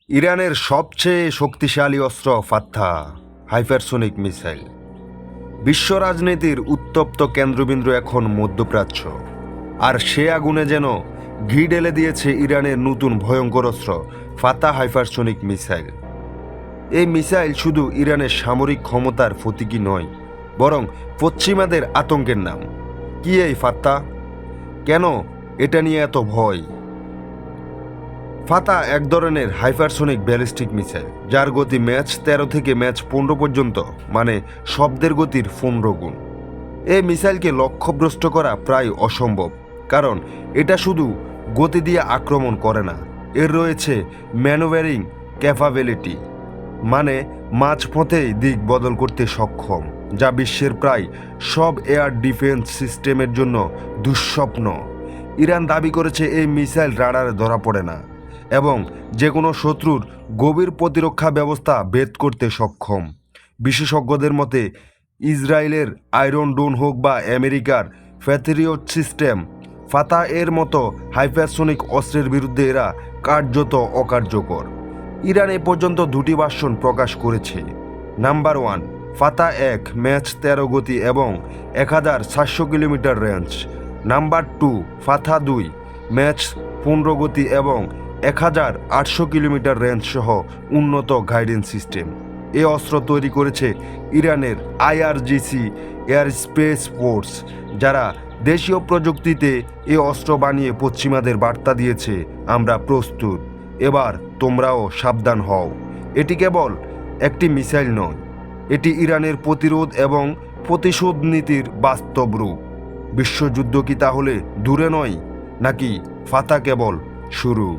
ইরানের সবচেয়ে শক্তিশালী অস্ত্র ফাত্তা হাইপারসোনিক মিসাইল। বিশ্ব রাজনীতির উত্তপ্ত কেন্দ্রবিন্দু এখন মধ্যপ্রাচ্য, আর সে আগুনে যেন ঘি ঢেলে দিয়েছে ইরানের নতুন ভয়ঙ্কর অস্ত্র ফাত্তা হাইপারসোনিক মিসাইল। এই মিসাইল শুধু ইরানের সামরিক ক্ষমতার প্রতীকী নয়, বরং পশ্চিমাদের আতঙ্কের নাম। কি এই ফাত্তা? কেন এটা নিয়ে এত ভয়? ফাতা এক ধরনের হাইপারসোনিক ব্যালিস্টিক মিসাইল, যার গতি ম্যাচ 13 থেকে ম্যাচ 15 পর্যন্ত, মানে শব্দের গতির 15 গুণ। এই মিসাইলকে লক্ষ্যভ্রষ্ট করা প্রায় অসম্ভব, কারণ এটা শুধু গতি দিয়ে আক্রমণ করে না, এর রয়েছে ম্যানুভারিং ক্যাপাবিলিটি, মানে মাঝপথেই দিক বদল করতে সক্ষম, যা বিশ্বের প্রায় সব এয়ার ডিফেন্স সিস্টেমের জন্য দুঃস্বপ্ন। ইরান দাবি করেছে এই মিসাইল রাডারে ধরা পড়ে না এবং যে কোনো শত্রুর গভীর প্রতিরক্ষা ব্যবস্থা ভেদ করতে সক্ষম। বিশেষজ্ঞদের মতে ইসরায়েলের আয়রন ডোন হোক বা আমেরিকার প্যাট্রিয়ট সিস্টেম, ফাতা এর মতো হাইপারসোনিক অস্ত্রের বিরুদ্ধে এরা কার্যত অকার্যকর। ইরান এ পর্যন্ত দুটি ভার্সন প্রকাশ করেছে। নাম্বার 1, ফাতা 1, ম্যাচ 13 গতি এবং 1400 কিলোমিটার রেঞ্জ। নাম্বার 2, ফাতা 2, ম্যাচ 15 গতি এবং 1800 কিলোমিটার রেঞ্জ সহ উন্নত গাইডেন্স সিস্টেম। এই অস্ত্র তৈরি করেছে ইরানের আইআরজিসি এয়ার স্পেস ফোর্স, যারা দেশীয় প্রযুক্তিতে এই অস্ত্র বানিয়ে পশ্চিমাদের বার্তা দিয়েছে, আমরা প্রস্তুত, এবার তোমরাও সাবধান হও। এটি কেবল একটি মিসাইল নয়, এটি ইরানের প্রতিরোধ এবং প্রতিশোধ নীতির বাস্তব রূপ। বিশ্বযুদ্ধ কি তাহলে দূরে নয়, নাকি ফাতা কেবল শুরু?